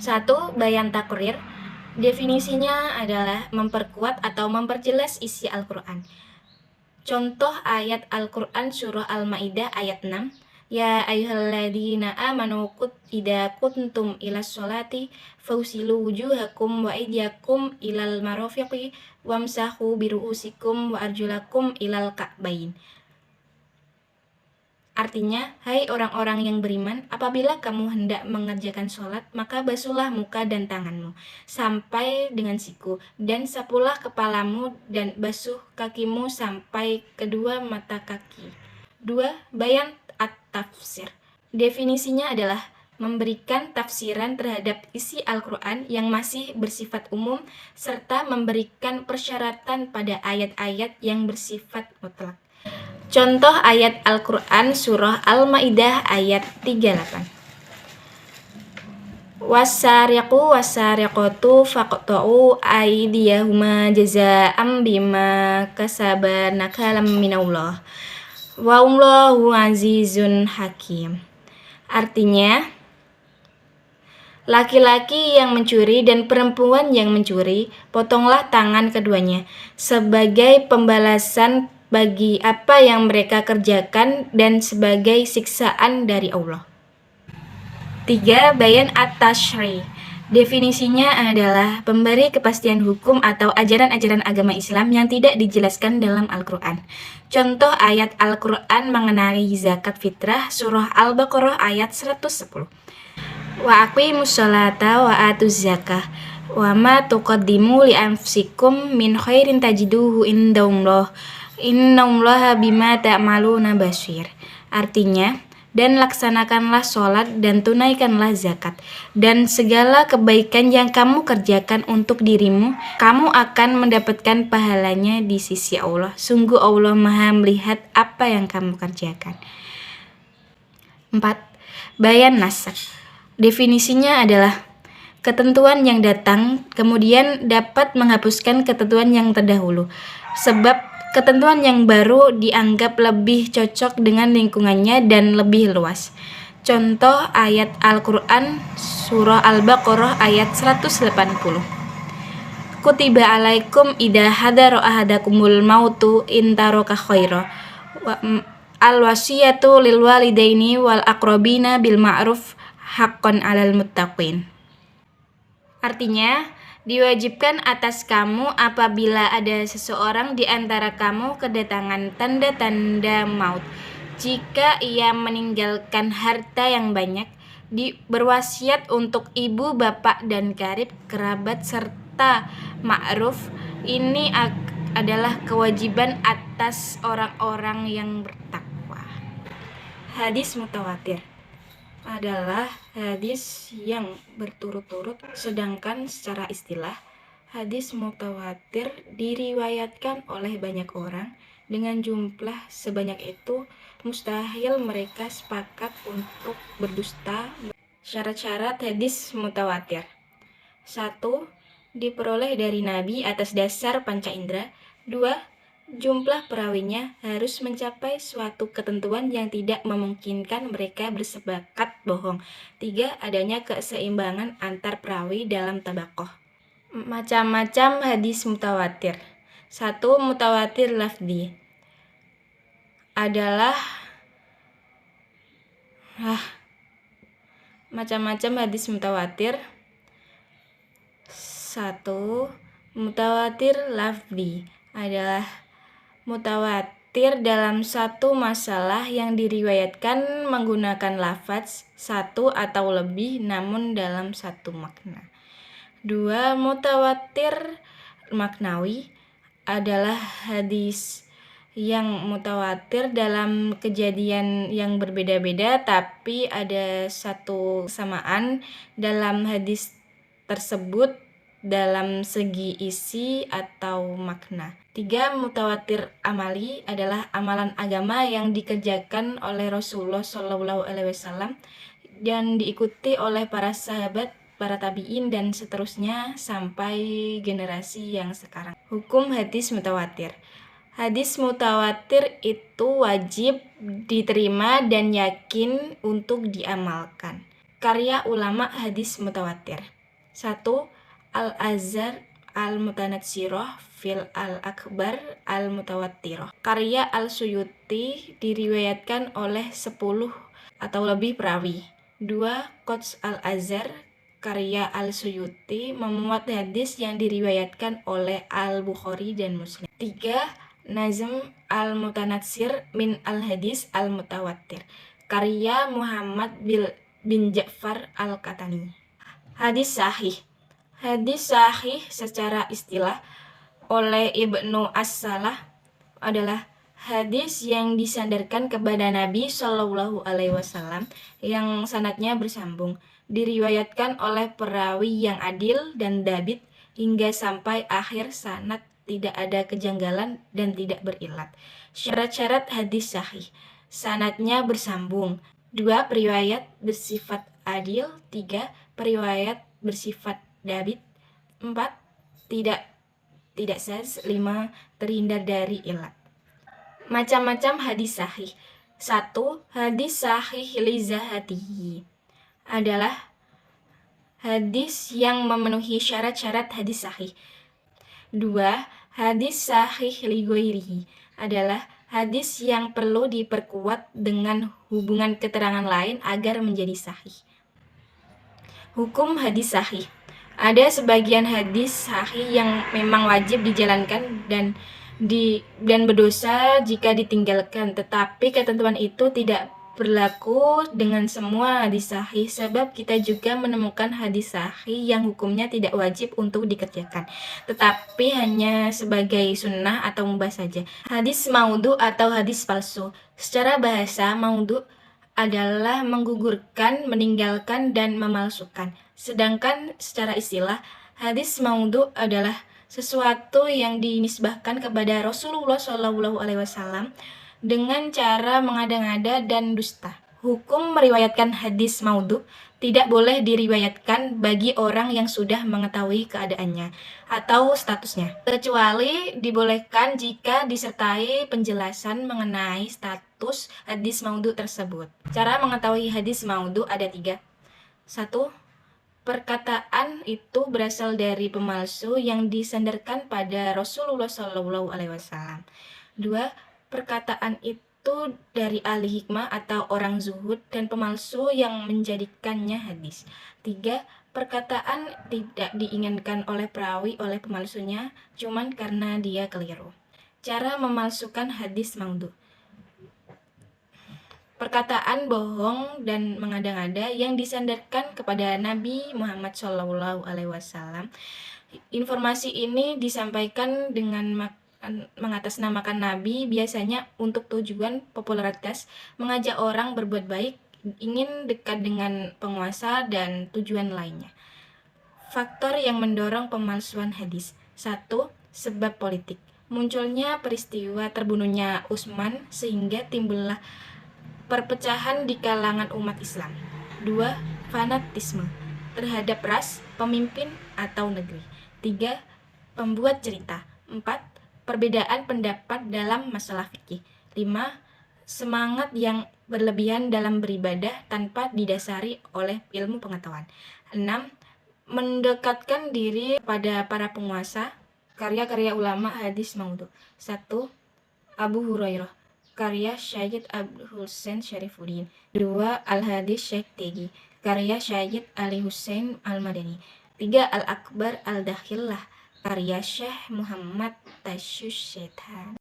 1. Bayan takrir. Definisinya adalah memperkuat atau memperjelas isi Al-Quran. Contoh ayat Al-Quran surah Al-Ma'idah ayat 6. Ya ayyuhalladzina amanu idza kuntum ilas sholati fausilu wujuhakum wa aydiyakum ilal marafiqi wamsahu biru'usikum wa arjulakum ilal ka'bain. Artinya, hai orang-orang yang beriman, apabila kamu hendak mengerjakan sholat, maka basuhlah muka dan tanganmu, sampai dengan siku, dan sapulah kepalamu, dan basuh kakimu sampai kedua mata kaki. 2. Bayan at-tafsir. Definisinya adalah memberikan tafsiran terhadap isi Al-Quran yang masih bersifat umum, serta memberikan persyaratan pada ayat-ayat yang bersifat mutlak. Contoh ayat Al-Quran surah Al-Ma'idah ayat 38. Wasariqu wasariqatu faqta'u aydiyahuma jazaa'an bima kasaba nakalam minallah. Wallahu azizun hakim. Artinya, laki-laki yang mencuri dan perempuan yang mencuri, potonglah tangan keduanya sebagai pembalasan bagi apa yang mereka kerjakan dan sebagai siksaan dari Allah. 3. Bayan at-tashri'. Definisinya adalah pemberi kepastian hukum atau ajaran-ajaran agama Islam yang tidak dijelaskan dalam Al-Quran. Contoh ayat Al-Quran mengenai zakat fitrah surah Al-Baqarah ayat 110. Wa aqimus sholata wa atuz zakah wa ma tuqaddimu li anfusikum min khairin tajiduhu indallah innallaha bima ta'maluna basir. Artinya, dan laksanakanlah sholat dan tunaikanlah zakat, dan segala kebaikan yang kamu kerjakan untuk dirimu, kamu akan mendapatkan pahalanya di sisi Allah. Sungguh Allah Maha melihat apa yang kamu kerjakan. 4. Bayan nasakh. Definisinya adalah ketentuan yang datang kemudian dapat menghapuskan ketentuan yang terdahulu, sebab ketentuan yang baru dianggap lebih cocok dengan lingkungannya dan lebih luas. Contoh ayat Al-Quran surah Al-Baqarah ayat 180. Kutiba alaikum idza hadara ahadakumul mautu in taraka khaira al-wasiyatu lil walidaini wal aqrabina bil ma'ruf haqqan 'alal muttaqin. Artinya, diwajibkan atas kamu apabila ada seseorang di antara kamu kedatangan tanda-tanda maut. Jika ia meninggalkan harta yang banyak, berwasiat untuk ibu, bapak, dan karib, kerabat, serta ma'ruf. Ini adalah kewajiban atas orang-orang yang bertakwa. Hadis mutawatir adalah hadis yang berturut-turut, sedangkan secara istilah hadis mutawatir diriwayatkan oleh banyak orang. Dengan jumlah sebanyak itu mustahil mereka sepakat untuk berdusta. Syarat-syarat hadis mutawatir: 1. Diperoleh dari Nabi atas dasar panca indera. 2. Jumlah perawinya harus mencapai suatu ketentuan yang tidak memungkinkan mereka bersepakat bohong. 3. Adanya keseimbangan antar perawi dalam tabaqoh. Macam-macam hadis mutawatir. 1. Mutawatir lafzi adalah macam-macam hadis mutawatir. 1. Mutawatir lafzi adalah mutawatir dalam satu masalah yang diriwayatkan menggunakan lafaz satu atau lebih namun dalam satu makna. 2. Mutawatir maknawi adalah hadis yang mutawatir dalam kejadian yang berbeda-beda tapi ada satu kesamaan dalam hadis tersebut dalam segi isi atau makna. 3. Mutawatir amali adalah amalan agama yang dikerjakan oleh Rasulullah SAW dan diikuti oleh para sahabat, para tabi'in, dan seterusnya sampai generasi yang sekarang. Hukum hadis mutawatir. Hadis mutawatir itu wajib diterima dan yakin untuk diamalkan. Karya ulama hadis mutawatir. 1. Al-Azhar Al-Mutanatsirah fil Al-Akbar Al-Mutawattirah. Karya Al-Suyuti diriwayatkan oleh 10 atau lebih perawi. 2. Qots Al-Azhar karya Al-Suyuti memuat hadis yang diriwayatkan oleh Al-Bukhari dan Muslim. 3. Nazm Al-Mutanatsir min Al-Hadis Al-Mutawattir karya Muhammad bin Ja'far Al-Katani. Hadis sahih. Hadis sahih secara istilah oleh Ibnu As-Salah adalah hadis yang disandarkan kepada Nabi Shallallahu Alaihi Wasallam yang sanadnya bersambung, diriwayatkan oleh perawi yang adil dan dabit hingga sampai akhir sanad, tidak ada kejanggalan dan tidak berilat. Syarat-syarat hadis sahih: sanadnya bersambung. 2. Periwayat bersifat adil. 3. Periwayat bersifat dabit. 4. Tidak syadz. 5. Terhindar dari ilat. Macam-macam hadis sahih. 1. Hadis sahih li zahatihi adalah hadis yang memenuhi syarat-syarat hadis sahih. 2. Hadis sahih li ghairihi adalah hadis yang perlu diperkuat dengan hubungan keterangan lain agar menjadi sahih. Hukum hadis sahih. Ada sebagian hadis sahih yang memang wajib dijalankan dan berdosa jika ditinggalkan, tetapi ketentuan itu tidak berlaku dengan semua hadis sahih, sebab kita juga menemukan hadis sahih yang hukumnya tidak wajib untuk dikerjakan, tetapi hanya sebagai sunnah atau mubah saja. Hadis maudhu atau hadis palsu. Secara bahasa, maudhu adalah menggugurkan, meninggalkan, dan memalsukan. Sedangkan secara istilah, hadis maudhu adalah sesuatu yang dinisbahkan kepada Rasulullah SAW dengan cara mengada-ngada dan dusta. Hukum meriwayatkan hadis maudhu: tidak boleh diriwayatkan bagi orang yang sudah mengetahui keadaannya atau statusnya, kecuali dibolehkan jika disertai penjelasan mengenai status hadis maudhu tersebut. Cara mengetahui hadis maudhu ada 3. 1. Perkataan itu berasal dari pemalsu yang disandarkan pada Rasulullah SAW. 2. Perkataan itu dari ahli hikmah atau orang zuhud dan pemalsu yang menjadikannya hadis. 3. Perkataan tidak diinginkan oleh perawi oleh pemalsunya, cuman karena dia keliru. Cara memalsukan hadis maudhu. Perkataan bohong dan mengada-ngada yang disandarkan kepada Nabi Muhammad SAW. Informasi ini disampaikan dengan mengatasnamakan Nabi, biasanya untuk tujuan popularitas, mengajak orang berbuat baik, ingin dekat dengan penguasa, dan tujuan lainnya. Faktor yang mendorong pemalsuan hadis. 1. Sebab politik. Munculnya peristiwa terbunuhnya Utsman sehingga timbullah perpecahan di kalangan umat Islam. 2. Fanatisme terhadap ras, pemimpin, atau negeri. 3. Pembuat cerita. 4. Perbedaan pendapat dalam masalah fikih. 5. Semangat yang berlebihan dalam beribadah tanpa didasari oleh ilmu pengetahuan. 6. Mendekatkan diri pada para penguasa. Karya-karya ulama hadis maudhu. 1. Abu Hurairah karya Syed Abdul Husain Syarifuddin. 2. Al-Hadis Syekh Tegi karya Syed Ali Husain Al-Madani. 3. Al-Akbar Al-Dakhillah karya Syekh Muhammad Tasyus Syaitan.